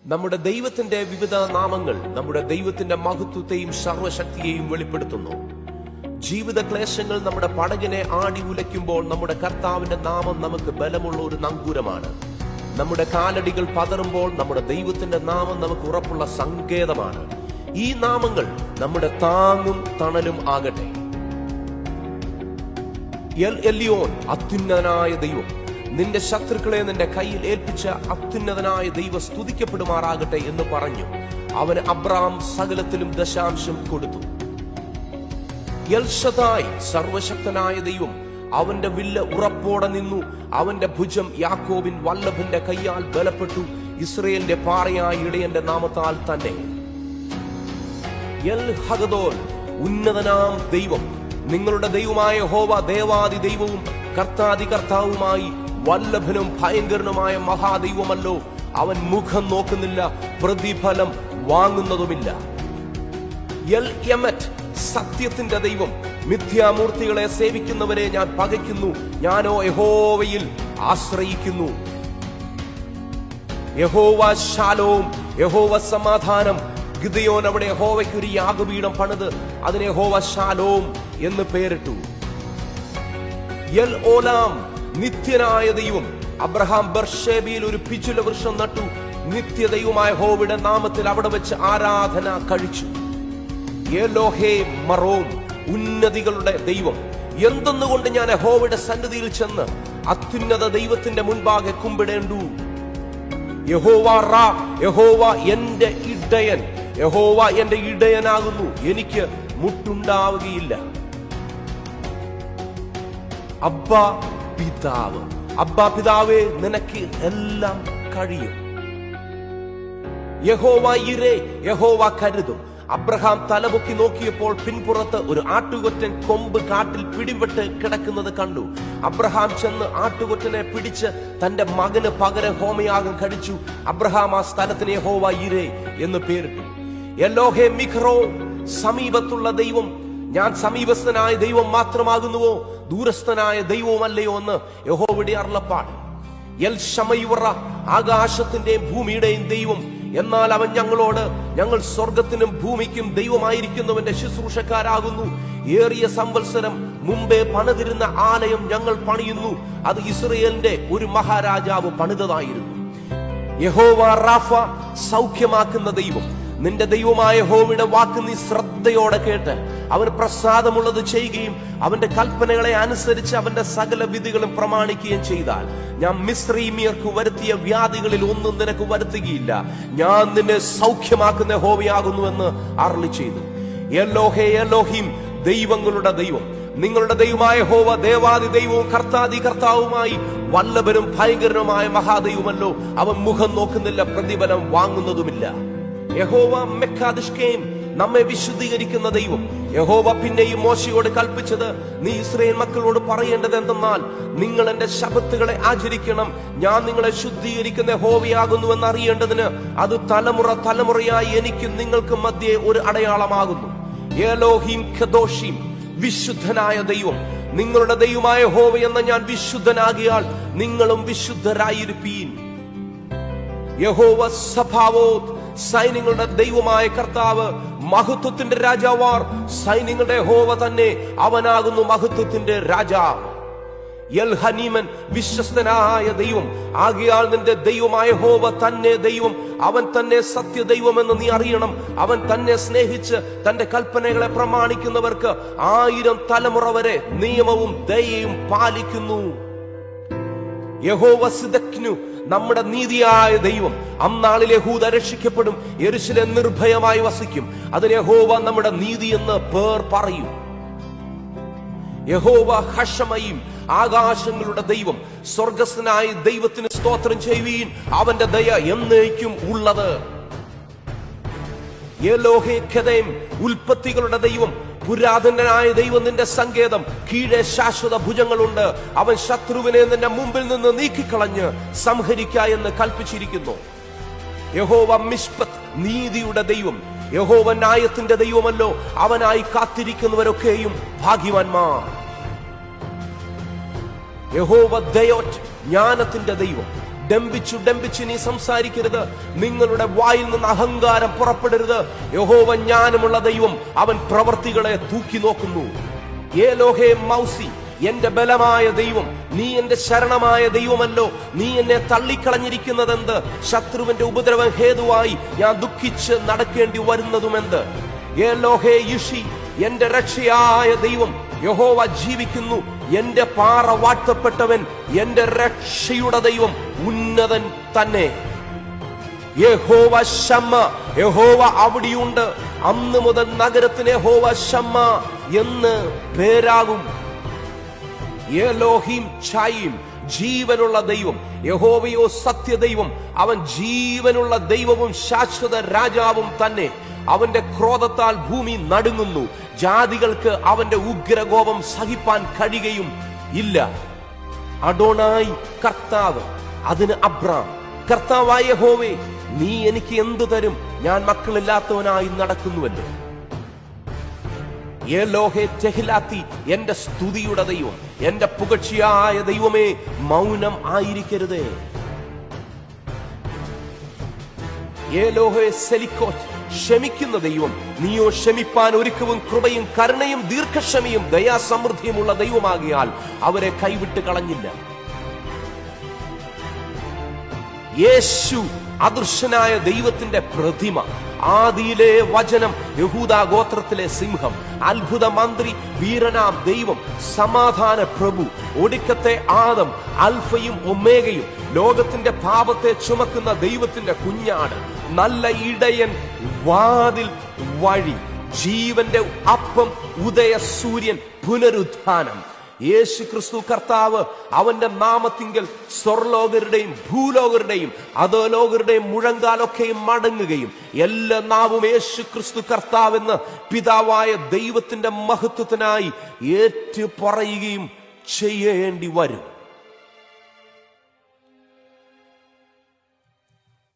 നമ്മുടെ ദൈവത്തിന്റെ വിവിധ നാമങ്ങൾ നമ്മുടെ ദൈവത്തിന്റെ മഹത്വത്തെയും സർവശക്തിയെയും വെളിപ്പെടുത്തുന്നു. ജീവിത ക്ലേശങ്ങൾ നമ്മുടെ പടകിനെ ആടി ഉലയ്ക്കുമ്പോൾ നമ്മുടെ കർത്താവിന്റെ നാമം നമുക്ക് ബലമുള്ള ഒരു നങ്കൂരമാണ്. നമ്മുടെ കാലടികൾ പതറുമ്പോൾ നമ്മുടെ ദൈവത്തിന്റെ നാമം നമുക്ക് ഉറപ്പുള്ള സങ്കേതമാണ്. ഈ നാമങ്ങൾ നമ്മുടെ താങ്ങും തണലും ആകട്ടെ. എൽ എല്യോൻ, അത്യുന്നതനായ ദൈവം. നിന്റെ ശത്രുക്കളെ നിന്റെ കയ്യിൽ ഏൽപ്പിച്ച അത്യുന്നതനായ ദൈവം സ്തുതിക്കപ്പെടുമാറാകട്ടെ എന്ന് പറഞ്ഞു അവന് അബ്രാം സകലത്തിലും ദശാംശം കൊടുത്തു. എൽ ഷദായ്, സർവശക്തനായ ദൈവം. അവന്റെ വില്ല് ഉറപ്പോടെ നിന്നു. അവന്റെ ഭുജം യാക്കോബിൻ വല്ലഭന്റെ കയ്യാൽ ബലപ്പെട്ടു. ഇസ്രയേലിന്റെ പാറയായ ഇടയന്റെ നാമത്താൽ തന്നെ. എൽ ഹഗദോൻ, ഉന്നതനാം ദൈവം. നിങ്ങളുടെ ദൈവമായ യഹോവ ദേവാദി ദൈവവും കർത്താദി കർത്താവുമായി വല്ലഭനും ഭയങ്കരനുമായ മഹാദൈവമല്ലോ. അവൻ മുഖം നോക്കുന്നില്ല, പ്രതിഫലം വാങ്ങുന്നതുമില്ല. എൽ യമറ്റ്, സത്യത്തിന്റെ ദൈവം. മിഥ്യാമൂർത്തികളെ സേവിക്കുന്നവരെ ഞാൻ പകയ്ക്കുന്നു, ഞാനോ യഹോവയിൽ ആശ്രയിക്കുന്നു. യഹോവ ശാലോം, യഹോവ സമാധാനം. ഗിദെയോൻ അവിടെ യഹോവയ്ക്ക് ഒരു യാഗപീഠം പണിത് അതിനെ യഹോവ ശാലോം എന്ന് പേരിട്ടു. എൽ ഓലാം, നിത്യനായ ദൈവം. അബ്രഹാം ബർഷേബയിൽ ഒരു പിച്ചുല വൃക്ഷം നട്ടു. നിത്യദൈവമായ യഹോവയുടെ നാമത്തിൽ അവിടെ വെച്ച് ആരാധന കഴിച്ചു. എലോഹേ മറോം, ഉന്നതികളുടെ ദൈവം. എന്തെന്നുകൊണ്ട് ഞാൻ യഹോവയുടെ സന്നിധിയിൽ ചെന്ന് അത്യുന്നത ദൈവത്തിന്റെ മുൻപാകെ കുമ്പിടേണ്ടു. യഹോവ റാ, യഹോവ എന്റെ ഇടയൻ. യഹോവ എന്റെ ഇടയനാകുന്നു, എനിക്ക് മുട്ടുണ്ടാവുകയില്ല. അബ്ബാ പിതാവ്, അബ്ബാ പിതാവേ, നിനക്ക് എല്ലാം കഴിയും. യഹോവ ഇരേ, യഹോവ കരുതും. അബ്രഹാം തലപൊക്കി നോക്കിയപ്പോൾ പിൻപുറത്ത് ഒരു ആട്ടുകൊറ്റൻ കൊമ്പ് കാട്ടിൽ പിടിപെട്ട് കിടക്കുന്നത് കണ്ടു. അബ്രഹാം ചെന്ന് ആട്ടുകൊറ്റനെ പിടിച്ച് തന്റെ മകന് പകരം ഹോമയാഗം കഴിച്ചു. അബ്രഹാം ആ സ്ഥലത്തിന് യഹോവ ഇരേ എന്ന് പേരിട്ടു. എലോഹേ മിഖ്റോ, സമീപത്തുള്ള ദൈവം. ഞാൻ സമീപസ്ഥനായ ദൈവം മാത്രമാകുന്നുവോ, ദൂരസ്ഥനായ ദൈവമല്ലയോ എന്ന് യഹോവയുടെ അരുളപ്പാട്. എൽ ശമയുറ, ആകാശത്തിന്റെയും ഭൂമിയുടെയും ദൈവം. എന്നാൽ അവൻ ഞങ്ങളോട്, ഞങ്ങൾ സ്വർഗത്തിനും ഭൂമിക്കും ദൈവമായിരിക്കുന്നവന്റെ ശുശ്രൂഷക്കാരാകുന്നു. ഏറിയ സംവത്സരം മുമ്പേ പണിതിരുന്ന ആലയം ഞങ്ങൾ പണിയുന്നു. അത് ഇസ്രയേലിന്റെ ഒരു മഹാരാജാവ് പണിതതായിരുന്നു. യഹോവ റാഫ, സൗഖ്യമാക്കുന്ന ദൈവം. നിന്റെ ദൈവമായ യഹോവയുടെ വാക്ക് നീ ശ്രദ്ധയോടെ കേട്ട് അവന് പ്രസാദമുള്ളത് ചെയ്യുകയും അവന്റെ കൽപ്പനകളെ അനുസരിച്ച് അവന്റെ സകല വിധികളും പ്രമാണിക്കുകയും ചെയ്താൽ ഞാൻ മിസ്രയീമ്യർക്ക് വരുത്തിയ വ്യാധികളിൽ ഒന്നും നിനക്ക് വരുത്തുകയില്ല. ഞാൻ നിന്നെ സൗഖ്യമാക്കുന്ന യഹോവയാകുന്നുവെന്ന് അരുളി ചെയ്തു. എലോഹേ എലോഹിം, ദൈവങ്ങളുടെ ദൈവം. നിങ്ങളുടെ ദൈവമായ യഹോവ ദേവാദി ദൈവവും കർത്താദി കർത്താവുമായി വല്ലഭനും ഭയങ്കരനുമായ മഹാദൈവമല്ലോ. അവൻ മുഖം നോക്കുന്നില്ല, പ്രതിഫലം വാങ്ങുന്നതുമില്ല. യഹോവ മെക്കാദിഷ്കേം, നമ്മെ വിശുദ്ധീകരിക്കുന്ന ദൈവം. യഹോവ പിന്നെയും മോശയോട് കൽപ്പിച്ചത്, നീ ഇസ്രായേൽ മക്കളോട് പറയേണ്ടത് എന്തെന്നാൽ, നിങ്ങൾ എന്റെ ശബ്ബത്തുകളെ ആചരിക്കണം. ഞാൻ നിങ്ങളെ ശുദ്ധീകരിക്കുന്ന യഹോവയാകുന്നുവെന്ന് അറിയേണ്ടതിന് അത് തലമുറ തലമുറയായി എനിക്കും നിങ്ങൾക്കും മധ്യേ ഒരു അടയാളമാകുന്നു. എലോഹിം ഖദോഷിം, വിശുദ്ധനായ ദൈവം. നിങ്ങളുടെ ദൈവമായ യഹോവ എന്ന ഞാൻ വിശുദ്ധനാകിയാൽ നിങ്ങളും വിശുദ്ധരായിരിപ്പീൻ. യഹോവ സഭാവോത്, സൈന്യങ്ങളുടെ ദൈവമായ കർത്താവ്. മഹത്വത്തിന്റെ രാജാവാർ, സൈന്യങ്ങളുടെ യഹോവ തന്നെ, അവനാകുന്നു മഹത്വത്തിന്റെ രാജാവ്. എൽ ഹനീമൻ, വിശ്വസ്തനായ ദൈവം. ആകയാൽ നിന്റെ ദൈവമായ യഹോവ തന്നെ ദൈവം. അവൻ തന്നെ സത്യദൈവമെന്ന് നീ അറിയണം. അവൻ തന്നെ സ്നേഹിച്ച് തന്റെ കൽപ്പനകളെ പ്രമാണിക്കുന്നവർക്ക് 1000 തലമുറ വരെ നിയമവും ദയയും പാലിക്കുന്നു. യഹോവ സിദക്നു, നമ്മുടെ നീതിയായ ദൈവം. അന്നാളിൽ യഹൂദ രക്ഷിക്കപ്പെടും, യെരൂശലേം നിർഭയമായി വസിക്കും. അതിന് യഹോവ നമ്മുടെ നീതി എന്ന് പേർ പറയും. യഹോവ ഹഷമയും, ആകാശങ്ങളുടെ ദൈവം. സ്വർഗസ്ഥനായ ദൈവത്തിന് സ്തോത്രം ചെയ്യുവീൻ, അവന്റെ ദയ എന്നേക്കും ഉള്ളത്. എലോഹേ ഖെദേം, ഉൽപ്പത്തികളുടെ ദൈവം. പുരാതനായ ദൈവം നിന്റെ സങ്കേതം. കീഴെ ശാശ്വത ഭുജങ്ങളുണ്ട്. അവൻ ശത്രുവിനെ നിന്റെ മുമ്പിൽ നിന്ന് നീക്കിക്കളഞ്ഞ് സംഹരിക്ക എന്ന് കൽപ്പിച്ചിരിക്കുന്നു. യഹോവ മിഷ്പത്ത്, നീതിയുടെ ദൈവം. യഹോവ ന്യായത്തിന്റെ ദൈവമല്ലോ. അവനായി കാത്തിരിക്കുന്നവരൊക്കെയും ഭാഗ്യവാന്മാർ. യഹോവ ദയോറ്റ്, ജ്ഞാനത്തിന്റെ ദൈവം. ഡംഭിച്ചു നീ സംസാരിക്കരുത്. നിങ്ങളുടെ വായിൽ നിന്ന് അഹങ്കാരം പുറപ്പെടരുത്. യഹോവ ജ്ഞാനമുള്ള ദൈവം, അവൻ പ്രവൃത്തികളെ തൂക്കി നോക്കുന്നു. ഏലോഹേ മൗസി, എന്റെ ബലമായ ദൈവം, നീ എന്റെ ശരണമായ ദൈവമല്ലോ. നീ എന്നെ തള്ളിക്കളഞ്ഞിരിക്കുന്നതെന്ത്? ശത്രുവിന്റെ ഉപദ്രവം ഹേതുവായി ഞാൻ ദുഃഖിച്ച് നടക്കേണ്ടി വരുന്നതുമെന്ത്? ഏലോഹേ യിഷി, എന്റെ രക്ഷയായ ദൈവം, യഹോവ ജീവിക്കുന്നു. എന്റെ പാറ വാഴ്ത്തപ്പെട്ടവൻ, എന്റെ രക്ഷയുടെ ദൈവം ഉന്നതൻ തന്നെ. യഹോവ ശമ്മ, യഹോവ അവിടെയുണ്ട്. അന്ന് മുതൽ നഗരത്തിന് യഹോവ ശമ്മ എന്ന് പേരാകും. എലോഹിം ഛായിം, ജീവനുള്ള ദൈവം. യഹോവയോ സത്യദൈവം, അവൻ ജീവനുള്ള ദൈവവും ശാശ്വത രാജാവും തന്നെ. അവന്റെ ക്രോധത്താൽ ഭൂമി നടുങ്ങുന്നു. ജാതികൾക്ക് അവന്റെ ഉഗ്രകോപം സഹിപ്പാൻ കഴിയുകയും ഇല്ല. അഡോണായി, കർത്താവ്. അതിന് അബ്രാം, കർത്താവായ യഹോവേ, നീ എനിക്ക് എന്തു തരും? ഞാൻ മക്കളില്ലാത്തവനായി നടക്കുന്നുവല്ലോ. ഏലോഹേ തെഹിലാത്തി, എന്റെ സ്തുതിയുടെ ദൈവം, എന്റെ പുകഴ്ചയായ ദൈവമേ, മൗനം ആയിരിക്കരുതേ. ഏലോഹേ സെലിക്കോറ്റ്, ക്ഷമിക്കുന്ന ദൈവം, നീയോ ക്ഷമിപ്പാൻ ഒരുക്കവും കൃപയും കരുണയും ദീർഘക്ഷമയും ദയാസമൃദ്ധിയുമുള്ള ദൈവമാകിയാൽ അവരെ കൈവിട്ട് കളഞ്ഞില്ല. യേശു, അദൃശ്യനായ ദൈവത്തിന്റെ പ്രതിമ, ആദിയിലെ വചനം, യഹൂദാ ഗോത്രത്തിലെ സിംഹം, അത്ഭുത മന്ത്രി, വീരനാം ദൈവം, സമാധാന പ്രഭു, ഒടുക്കത്തെ ആദം, അൽഫയും ഒമേഗയും, ലോകത്തിന്റെ പാപത്തെ ചുമക്കുന്ന ദൈവത്തിന്റെ കുഞ്ഞാട്, നല്ല ഇടയൻ, വാതിൽ, വഴി, ജീവന്റെ അപ്പം, ഉദയ സൂര്യൻ, പുനരുത്ഥാനം. യേശു ക്രിസ്തു കർത്താവ്. അവന്റെ നാമത്തിങ്കൽ സ്വർലോകരുടെയും ഭൂലോകരുടെയും അധോലോകരുടെയും മുഴങ്കാലൊക്കെയും മടങ്ങുകയും എല്ലാ നാവും യേശു ക്രിസ്തു കർത്താവെന്ന് പിതാവായ ദൈവത്തിന്റെ മഹത്വത്തിനായി ഏറ്റു പറയുകയും ചെയ്യേണ്ടി വരും.